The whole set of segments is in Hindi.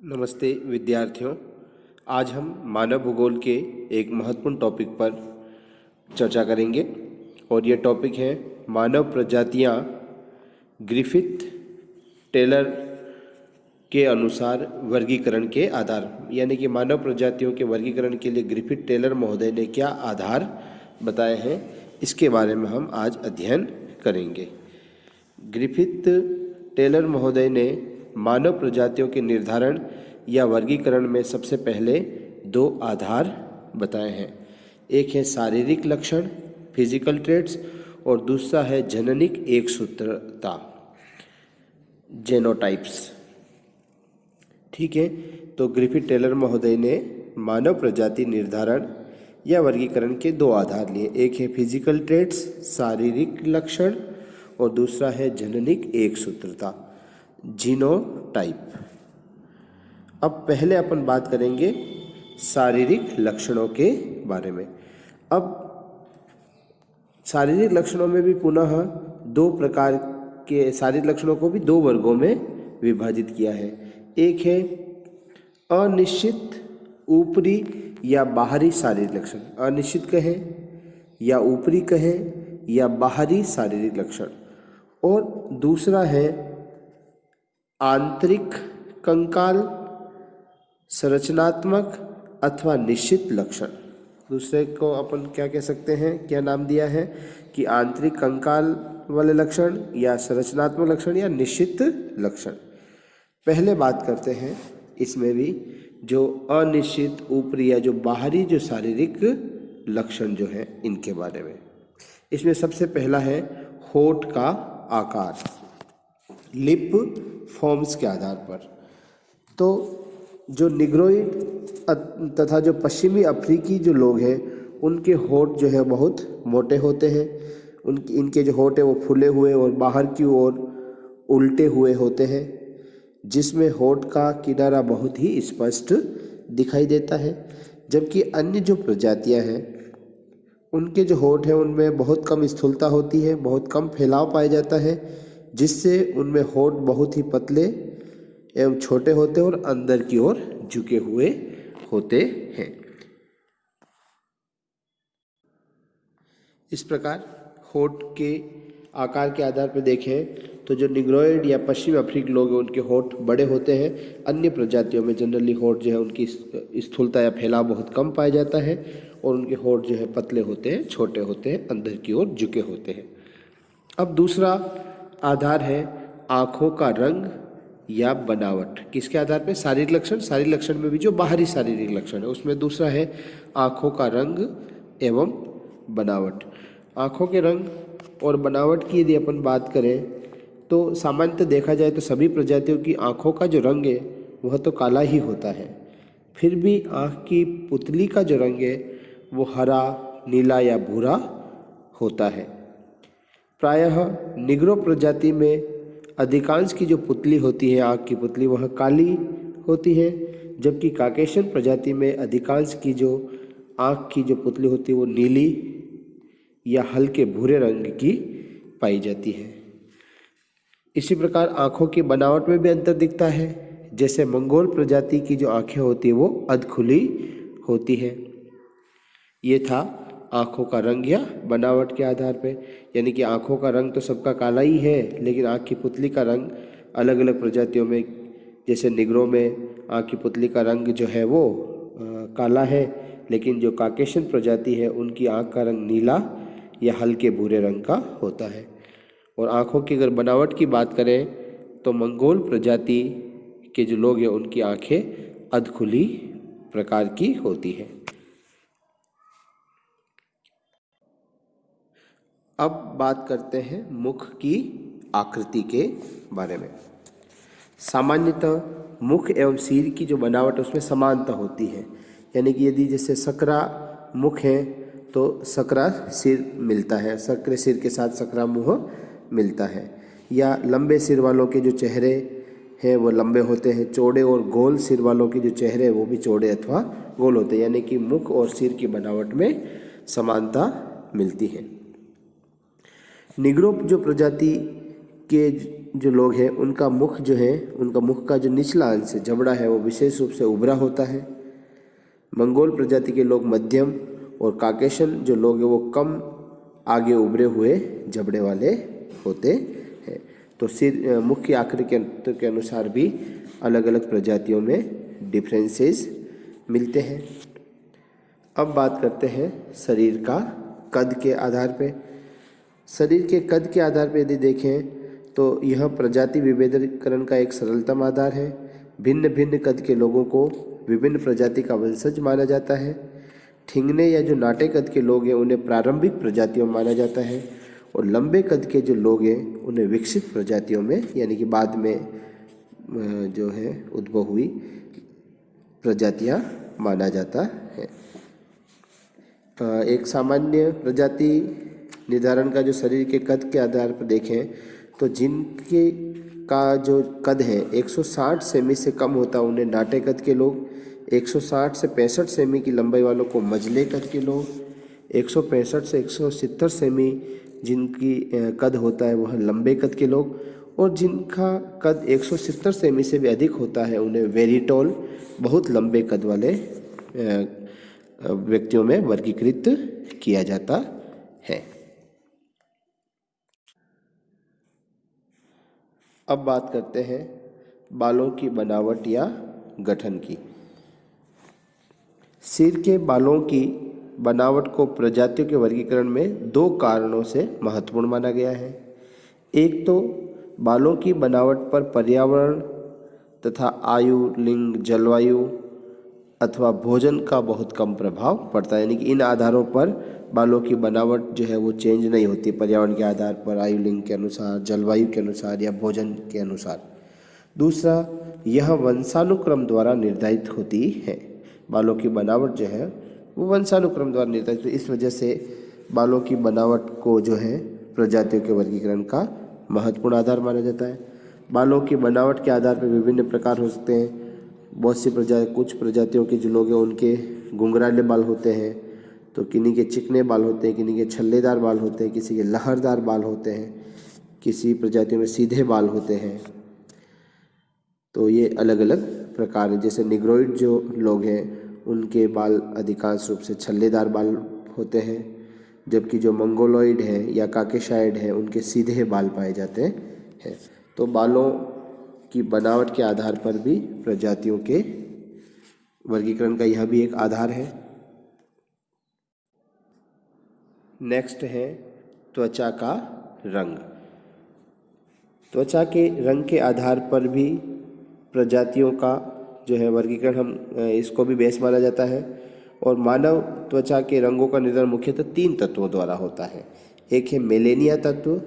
नमस्ते विद्यार्थियों। आज हम मानव भूगोल के एक महत्वपूर्ण टॉपिक पर चर्चा करेंगे और ये टॉपिक है मानव प्रजातियां ग्रिफिथ टेलर के अनुसार वर्गीकरण के आधार, यानी कि मानव प्रजातियों के वर्गीकरण के लिए ग्रिफिथ टेलर महोदय ने क्या आधार बताए हैं, इसके बारे में हम आज अध्ययन करेंगे। ग्रिफिथ टेलर महोदय ने मानव प्रजातियों के निर्धारण या वर्गीकरण में सबसे पहले दो आधार बताए हैं। एक है शारीरिक लक्षण फिजिकल ट्रेट्स और दूसरा है जननिक एकसूत्रता जेनोटाइप्स। ठीक है, तो ग्रिफिथ टेलर महोदय ने मानव प्रजाति निर्धारण या वर्गीकरण के दो आधार लिए। एक है फिजिकल ट्रेट्स शारीरिक लक्षण और दूसरा है जननिक एकसूत्रता जीनोटाइप। अब पहले अपन बात करेंगे शारीरिक लक्षणों के बारे में। अब शारीरिक लक्षणों में भी पुनः दो प्रकार के शारीरिक लक्षणों को भी दो वर्गों में विभाजित किया है। एक है अनिश्चित ऊपरी या बाहरी शारीरिक लक्षण, अनिश्चित कहें या ऊपरी कहें या बाहरी शारीरिक लक्षण, और दूसरा है आंतरिक कंकाल संरचनात्मक अथवा निश्चित लक्षण। दूसरे को अपन क्या कह सकते हैं, क्या नाम दिया है कि आंतरिक कंकाल वाले लक्षण या संरचनात्मक लक्षण या निश्चित लक्षण। पहले बात करते हैं इसमें भी जो अनिश्चित ऊपरी या जो बाहरी जो शारीरिक लक्षण जो है इनके बारे में। इसमें सबसे पहला है होठ का आकार, लिप फॉर्म्स के आधार पर। तो जो निग्रोइड तथा जो पश्चिमी अफ्रीकी जो लोग हैं उनके होठ जो है बहुत मोटे होते हैं। इनके जो होठ है वो फूले हुए और बाहर की ओर उल्टे हुए होते हैं, जिसमें होठ का किनारा बहुत ही स्पष्ट दिखाई देता है। जबकि अन्य जो प्रजातियां हैं उनके जो होठ हैं उनमें बहुत कम स्थूलता होती है, बहुत कम फैलाव पाया जाता है, जिससे उनमें होठ बहुत ही पतले एवं छोटे होते और अंदर की ओर झुके हुए होते हैं। इस प्रकार होठ के आकार के आधार पर देखें तो जो निग्रोइड या पश्चिमी अफ्रीकी लोग हैं उनके होठ बड़े होते हैं। अन्य प्रजातियों में जनरली होठ जो है उनकी स्थूलता या फैलाव बहुत कम पाया जाता है और उनके होठ जो है पतले होते हैं, छोटे होते हैं, अंदर की ओर झुके होते हैं। अब दूसरा आधार है आँखों का रंग या बनावट। किसके आधार पे? शारीरिक लक्षण। शारीरिक लक्षण में भी जो बाहरी शारीरिक लक्षण है उसमें दूसरा है आँखों का रंग एवं बनावट। आँखों के रंग और बनावट की यदि अपन बात करें तो सामान्यतः देखा जाए तो सभी प्रजातियों की आँखों का जो रंग है वह तो काला ही होता है। फिर भी आँख की पुतली का जो रंग है वो हरा, नीला या भूरा होता है। प्रायः निग्रो प्रजाति में अधिकांश की जो पुतली होती है, आँख की पुतली, वह काली होती है, जबकि काकेशियन प्रजाति में अधिकांश की जो आँख की जो पुतली होती है वो नीली या हल्के भूरे रंग की पाई जाती है। इसी प्रकार आँखों की बनावट में भी अंतर दिखता है। जैसे मंगोल प्रजाति की जो आँखें होती है वो अधखुली होती है। ये था आँखों का रंग या बनावट के आधार पे, यानी कि आँखों का रंग तो सबका काला ही है, लेकिन आँख की पुतली का रंग अलग अलग प्रजातियों में, जैसे निग्रो में आँख की पुतली का रंग जो है वो काला है, लेकिन जो काकेशियन प्रजाति है उनकी आँख का रंग नीला या हल्के भूरे रंग का होता है। और आँखों की अगर बनावट की बात करें तो मंगोल प्रजाति के जो लोग हैं उनकी आँखें अधखुली प्रकार की होती हैं। अब बात करते हैं मुख की आकृति के बारे में। सामान्यतः मुख एवं सिर की जो बनावट उसमें समानता होती है, यानी कि यदि जैसे सकरा मुख है तो सकरा सिर मिलता है, सकरे सिर के साथ सकरा मुंह मिलता है। या लंबे सिर वालों के जो चेहरे हैं वो लंबे होते हैं, चौड़े और गोल सिर वालों के जो चेहरे हैं वो भी चौड़े अथवा गोल होते हैं, यानी कि मुख और सिर की बनावट में समानता मिलती है। निग्रो जो प्रजाति के जो लोग हैं उनका मुख जो है, उनका मुख का जो निचला अंश जबड़ा है वो विशेष रूप से उभरा होता है। मंगोल प्रजाति के लोग मध्यम और काकेशन जो लोग हैं वो कम आगे उभरे हुए जबड़े वाले होते हैं। तो सिर मुख की आकृति के अनुसार भी अलग अलग प्रजातियों में डिफरेंसेस मिलते हैं। अब बात करते हैं शरीर का कद के आधार पे। शरीर के कद के आधार पर यदि देखें तो यह प्रजाति विभेदीकरण का एक सरलतम आधार है। भिन्न भिन्न कद के लोगों को विभिन्न प्रजाति का वंशज माना जाता है। ठिंगने या जो नाटे कद के लोग हैं उन्हें प्रारंभिक प्रजातियों में माना जाता है, और लंबे कद के जो लोग हैं उन्हें विकसित प्रजातियों में, यानी कि बाद में जो है उद्भव हुई प्रजातियां माना जाता है। एक सामान्य प्रजाति निर्धारण का जो शरीर के कद के आधार पर देखें तो जिनके का जो कद है 160 सेमी से कम होता है उन्हें नाटे कद के लोग, 160 से 65 सेमी की लंबाई वालों को मजले कद के लोग, 165 से 170 सेमी जिनकी कद होता है वह लंबे कद के लोग, और जिनका कद 170 सेमी से भी अधिक होता है उन्हें वेरी टॉल, बहुत लंबे कद वाले व्यक्तियों में वर्गीकृत किया जाता है। अब बात करते हैं बालों की बनावट या गठन की। सिर के बालों की बनावट को प्रजातियों के वर्गीकरण में दो कारणों से महत्वपूर्ण माना गया है। एक तो बालों की बनावट पर पर्यावरण तथा आयु, लिंग, जलवायु अथवा भोजन का बहुत कम प्रभाव पड़ता है, यानी कि इन आधारों पर बालों की बनावट जो है वो चेंज नहीं होती, पर्यावरण के आधार पर, आयु, लिंग के अनुसार, जलवायु के अनुसार या भोजन के अनुसार। दूसरा, यह वंशानुक्रम द्वारा निर्धारित होती है। बालों की बनावट जो है वो वंशानुक्रम द्वारा निर्धारित, इस वजह से बालों की बनावट को जो है प्रजातियों के वर्गीकरण का महत्वपूर्ण आधार माना जाता है। बालों की बनावट के आधार पर विभिन्न प्रकार हो सकते हैं। बहुत सी कुछ प्रजातियों के जो लोग हैं उनके घुंघराले बाल होते हैं, तो किन्हीं के चिकने बाल होते हैं, किन्हीं के छल्लेदार बाल होते हैं, किसी के लहरदार बाल होते हैं, किसी प्रजातियों में सीधे बाल होते हैं। तो ये अलग अलग प्रकार हैं। जैसे निग्रोइड जो लोग हैं उनके बाल अधिकांश रूप से छल्लेदार बाल होते हैं, जबकि जो मंगोलॉइड है या काकेशाइड है उनके सीधे बाल पाए जाते हैं। तो बालों की बनावट के आधार पर भी प्रजातियों के वर्गीकरण का यह भी एक आधार है। नेक्स्ट है त्वचा का रंग। त्वचा के रंग के आधार पर भी प्रजातियों का जो है वर्गीकरण हम इसको भी बेस माना जाता है। और मानव त्वचा के रंगों का निर्धारण मुख्यतः 3 तत्वों द्वारा होता है। एक है मेलेनिया तत्व,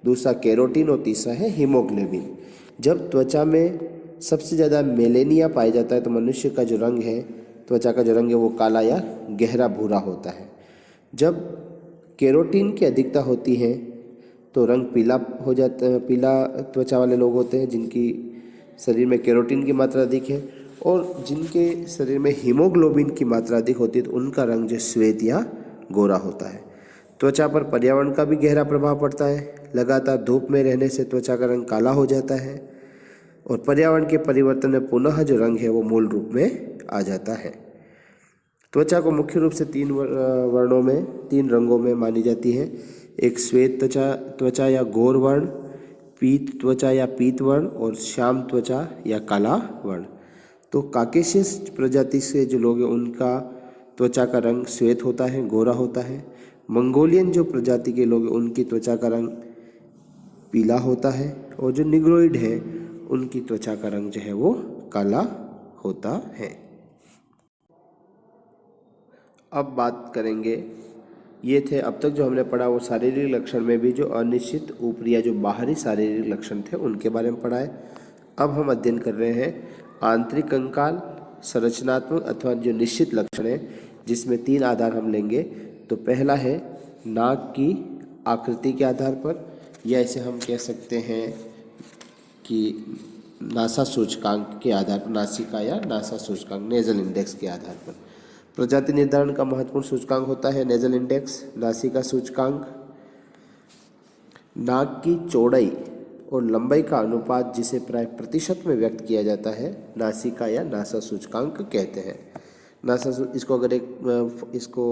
दूसरा केरोटीन और तीसरा है हीमोग्लोबिन। जब त्वचा में सबसे ज़्यादा मेलेनिया पाया जाता है तो मनुष्य का जो रंग है, त्वचा का जो रंग है वो काला या गहरा भूरा होता है। जब केरोटीन की अधिकता होती है तो रंग पीला हो जाता है। पीला त्वचा वाले लोग होते हैं जिनकी शरीर में केरोटीन की मात्रा अधिक है, और जिनके शरीर में हीमोग्लोबिन की मात्रा अधिक होती है तो उनका रंग जो श्वेत या गोरा होता है। त्वचा पर पर्यावरण का भी गहरा प्रभाव पड़ता है। लगातार धूप में रहने से त्वचा का रंग काला हो जाता है, और पर्यावरण के परिवर्तन में पुनः जो रंग है वो मूल रूप में आ जाता है। त्वचा को मुख्य रूप से 3 वर्णों में, 3 रंगों में मानी जाती है। एक श्वेत त्वचा या गौर वर्ण, पीत त्वचा या पीत वर्ण, और श्याम त्वचा या काला वर्ण। तो काकेशियस प्रजाति से जो लोग हैं उनका त्वचा का रंग श्वेत होता है, गोरा होता है। मंगोलियन जो प्रजाति के लोग हैं उनकी त्वचा का रंग पीला होता है, और जो निग्रोइड है उनकी त्वचा का रंग जो है वो काला होता है। अब बात करेंगे, ये थे अब तक जो हमने पढ़ा वो शारीरिक लक्षण में भी जो अनिश्चित ऊपरी या जो बाहरी शारीरिक लक्षण थे उनके बारे में पढ़ा है। अब हम अध्ययन कर रहे हैं आंतरिक कंकाल संरचनात्मक अथवा जो निश्चित लक्षण है, जिसमें 3 आधार हम लेंगे। तो पहला है नाक की आकृति के आधार पर, या इसे हम कह सकते हैं कि नासा सूचकांक के आधार पर, नासिका या नासा सूचकांक, नेजल इंडेक्स के आधार पर। प्रजाति निर्धारण का महत्वपूर्ण सूचकांक होता है नेजल इंडेक्स, नासिका सूचकांक। नाक की चौड़ाई और लंबाई का अनुपात जिसे प्राय प्रतिशत में व्यक्त किया जाता है नासिका या नासा सूचकांक कहते हैं। इसको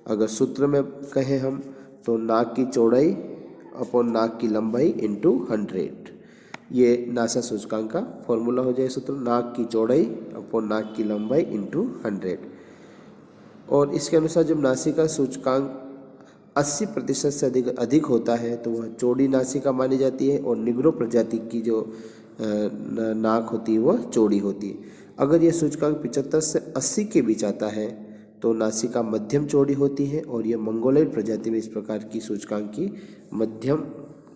अगर सूत्र में कहें हम तो नाक की चौड़ाई अपॉन नाक की लंबाई इंटू 100, ये नासा सूचकांक का फॉर्मूला हो जाए सूत्र, नाक की चौड़ाई अपॉन नाक की लंबाई इंटू 100। और इसके अनुसार जब नासिका सूचकांक 80% से अधिक होता है तो वह चौड़ी नासिका मानी जाती है और निग्रो प्रजाति की जो नाक होती है वह चौड़ी होती है। अगर यह सूचकांक 75 से 80 के बीच आता है तो नासिका मध्यम चौड़ी होती है और यह मंगोलॉइड प्रजाति में इस प्रकार की सूचकांक की मध्यम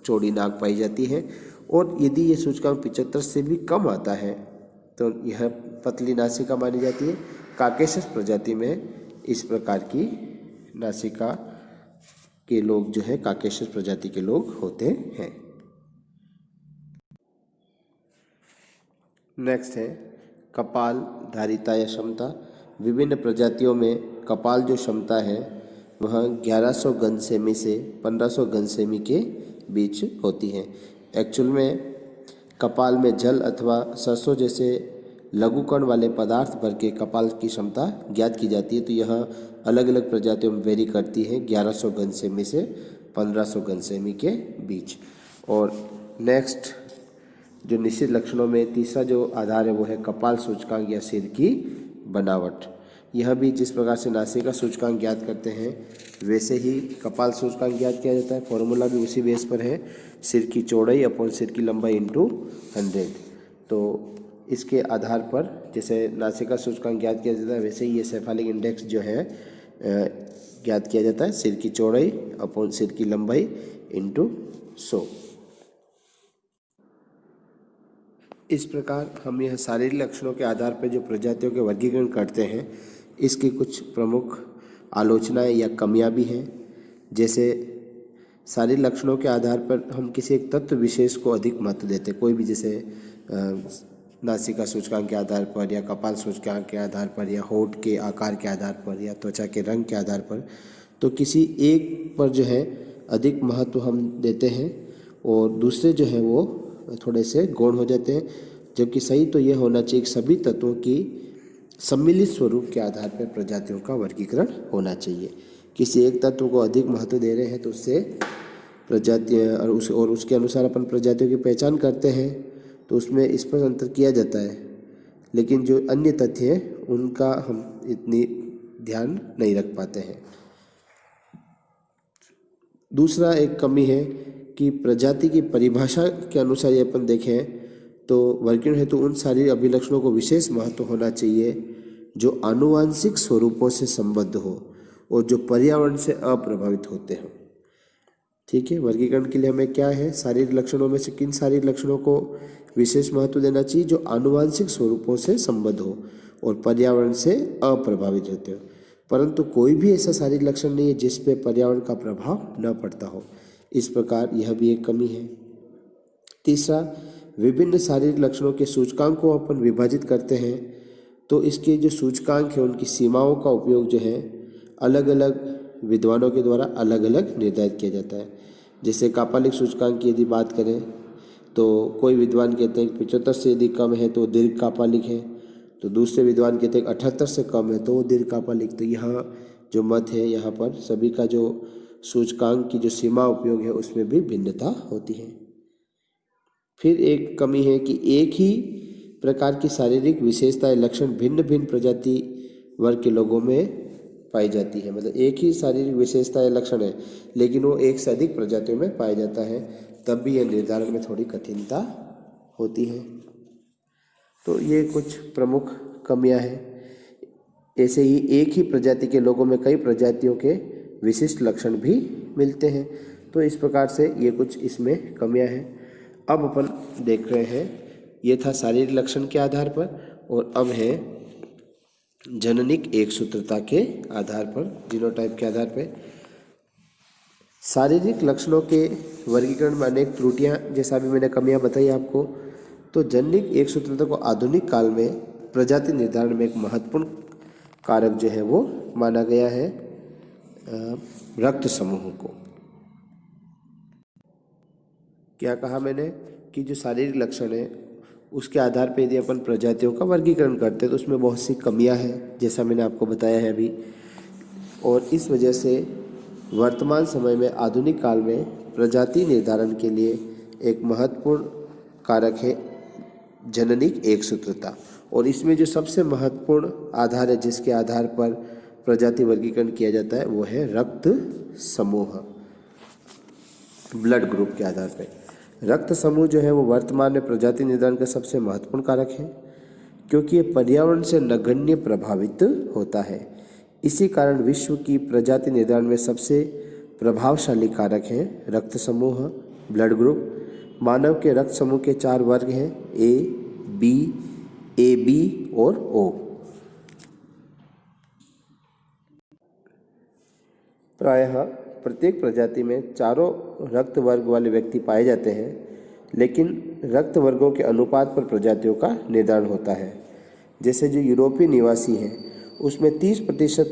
चौड़ी नाक पाई जाती है। और यदि ये सूचकांक 75 से भी कम आता है तो यह पतली नासिका मानी जाती है। काकेशस प्रजाति में इस प्रकार की नासिका के लोग जो है काकेशस प्रजाति के लोग होते हैं। नेक्स्ट है कपाल धारिता या क्षमता। विभिन्न प्रजातियों में कपाल जो क्षमता है वह 1100 घन सेमी से 1500 घन सेमी के बीच होती है। एक्चुअल में कपाल में जल अथवा सरसों जैसे लघुकण वाले पदार्थ भर के कपाल की क्षमता ज्ञात की जाती है। तो यह अलग अलग प्रजातियों में वेरी करती है 1100 घन सेमी से 1500 घन सेमी के बीच। और नेक्स्ट जो निश्चित लक्षणों में तीसरा जो आधार है वो है कपाल सूचकांक या सिर की बनावट। यह भी जिस प्रकार से नासिका सूचकांक ज्ञात करते हैं वैसे ही कपाल सूचकांक ज्ञात किया जाता है। फॉर्मूला भी उसी बेस पर है, सिर की चौड़ाई अपॉन सिर की लंबाई इंटू 100। तो इसके आधार पर जैसे नासिका सूचकांक ज्ञात किया जाता है वैसे ही ये सेफालिक इंडेक्स जो है ज्ञात किया जाता है, सिर की चौड़ाई अपॉन सिर की लंबाई इंटू 100। इस प्रकार हम यह शारीरिक लक्षणों के आधार पर जो प्रजातियों के वर्गीकरण करते हैं इसकी कुछ प्रमुख आलोचनाएं या कमियां भी हैं। जैसे शारीरिक लक्षणों के आधार पर हम किसी एक तत्व विशेष को अधिक महत्व देते हैं। कोई भी जैसे नासिका सूचकांक के आधार पर या कपाल सूचकांक के आधार पर या होठ के आकार के आधार पर या त्वचा के रंग के आधार पर, तो किसी एक पर जो है अधिक महत्व हम देते हैं और दूसरे जो है वो थोड़े से गौण हो जाते हैं। जबकि सही तो यह होना चाहिए कि सभी तत्वों की सम्मिलित स्वरूप के आधार पर प्रजातियों का वर्गीकरण होना चाहिए। किसी एक तत्व को अधिक महत्व दे रहे हैं तो उससे प्रजाति और उसके अनुसार अपन प्रजातियों की पहचान करते हैं तो उसमें इस पर अंतर किया जाता है। लेकिन जो अन्य तथ्य हैं उनका हम इतनी ध्यान नहीं रख पाते हैं। दूसरा एक कमी है कि प्रजाति की परिभाषा के अनुसार ये अपन देखें तो वर्गीकरण हेतु उन शारीरिक अभिलक्षणों को विशेष महत्व होना चाहिए जो आनुवांशिक स्वरूपों से संबद्ध हो और जो पर्यावरण से अप्रभावित होते हों। ठीक है, वर्गीकरण के लिए हमें क्या है, शारीरिक लक्षणों में से किन शारीरिक लक्षणों को विशेष महत्व देना चाहिए जो आनुवांशिक स्वरूपों से संबद्ध हो और पर्यावरण से अप्रभावित होते हो। परंतु कोई भी ऐसा शारीरिक लक्षण नहीं है जिस पे पर्यावरण का प्रभाव न पड़ता हो। इस प्रकार यह भी एक कमी है। तीसरा, विभिन्न शारीरिक लक्षणों के सूचकांक को अपन विभाजित करते हैं तो इसके जो सूचकांक है उनकी सीमाओं का उपयोग जो है अलग अलग विद्वानों के द्वारा अलग अलग निर्धारित किया जाता है। जैसे कापालिक सूचकांक की यदि बात करें तो कोई विद्वान कहते हैं 75 से यदि कम है तो दीर्घ कापालिक है, तो दूसरे विद्वान कहते हैं 78 से कम है तो वो दीर्घ कापालिक। तो यहाँ जो मत है यहाँ पर सभी का जो सूचकांक की जो सीमा उपयोग है उसमें भी भिन्नता होती है। फिर एक कमी है कि एक ही प्रकार की शारीरिक विशेषताएं लक्षण भिन्न भिन्न प्रजाति वर्ग के लोगों में पाई जाती है। मतलब एक ही शारीरिक विशेषता या लक्षण है लेकिन वो एक से अधिक प्रजातियों में पाया जाता है, तब भी यह निर्धारण में थोड़ी कठिनता होती है। तो ये कुछ प्रमुख कमियां हैं। ऐसे ही एक ही प्रजाति के लोगों में कई प्रजातियों के विशिष्ट लक्षण भी मिलते हैं। तो इस प्रकार से ये कुछ इसमें कमियां हैं। अब अपन देख रहे हैं, ये था शारीरिक लक्षण के आधार पर, और अब है जननिक एक सूत्रता के आधार पर, जीनोटाइप के आधार पर। शारीरिक लक्षणों के वर्गीकरण में अनेक त्रुटियां, जैसा अभी मैंने कमियां बताई आपको, तो जननिक एक सूत्रता को आधुनिक काल में प्रजाति निर्धारण में एक महत्वपूर्ण कारक जो है वो माना गया है रक्त समूह को। क्या कहा मैंने कि जो शारीरिक लक्षण है उसके आधार पर यदि अपन प्रजातियों का वर्गीकरण करते हैं तो उसमें बहुत सी कमियां हैं, जैसा मैंने आपको बताया है अभी। और इस वजह से वर्तमान समय में आधुनिक काल में प्रजाति निर्धारण के लिए एक महत्वपूर्ण कारक है जननिक एकसूत्रता। और इसमें जो सबसे महत्वपूर्ण आधार है जिसके आधार पर प्रजाति वर्गीकरण किया जाता है वो है रक्त समूह, ब्लड ग्रुप के आधार पर। रक्त समूह जो है वो वर्तमान में प्रजाति निर्धारण का सबसे महत्वपूर्ण कारक है, क्योंकि ये पर्यावरण से नगण्य प्रभावित होता है। इसी कारण विश्व की प्रजाति निर्धारण में सबसे प्रभावशाली कारक है रक्त समूह, ब्लड ग्रुप। मानव के रक्त समूह के 4 वर्ग हैं, ए, बी, ए बी और ओ। प्रायः प्रत्येक प्रजाति में चारों रक्त वर्ग वाले व्यक्ति पाए जाते हैं, लेकिन रक्त वर्गों के अनुपात पर प्रजातियों का निर्धारण होता है। जैसे जो यूरोपीय निवासी हैं उसमें 30%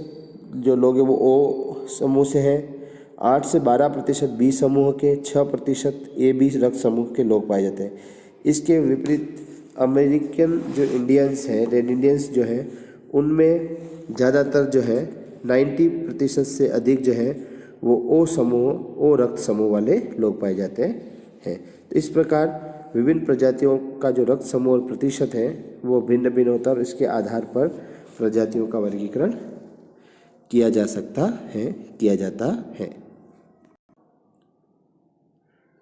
जो लोग हैं वो ओ समूह से हैं, 8 से 12% बी समूह के, 6% ए बी रक्त समूह के लोग पाए जाते हैं। इसके विपरीत अमेरिकन जो इंडियंस हैं, रेड इंडियंस जो हैं, उनमें ज़्यादातर जो है 90% से अधिक जो है वो ओ समूह, ओ रक्त समूह वाले लोग पाए जाते हैं। तो इस प्रकार विभिन्न प्रजातियों का जो रक्त समूह और प्रतिशत है वो भिन्न भिन्न होता है और इसके आधार पर प्रजातियों का वर्गीकरण किया जा सकता है, किया जाता है।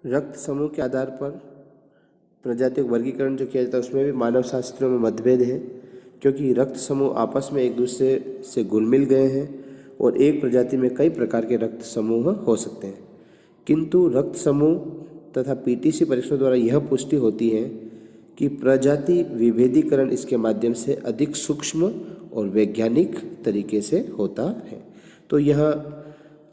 रक्त समूह के आधार पर प्रजातियों का वर्गीकरण जो किया जाता है उसमें भी मानव शास्त्रों में मतभेद है, क्योंकि रक्त समूह आपस में एक दूसरे से घुल मिल गए हैं और एक प्रजाति में कई प्रकार के रक्त समूह हो सकते हैं। किंतु रक्त समूह तथा पीटीसी परीक्षणों द्वारा यह पुष्टि होती है कि प्रजाति विभेदीकरण इसके माध्यम से अधिक सूक्ष्म और वैज्ञानिक तरीके से होता है। तो यह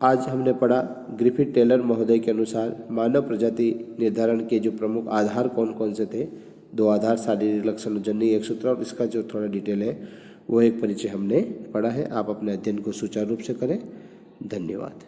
आज हमने पढ़ा ग्रिफिथ टेलर महोदय के अनुसार मानव प्रजाति निर्धारण के जो प्रमुख आधार कौन कौन से थे। 2 आधार, शारीरिक लक्षण, जननिक एकसूत्र, और इसका जो थोड़ा डिटेल है वो एक परिचय हमने पढ़ा है। आप अपने अध्ययन को सुचारू रूप से करें। धन्यवाद।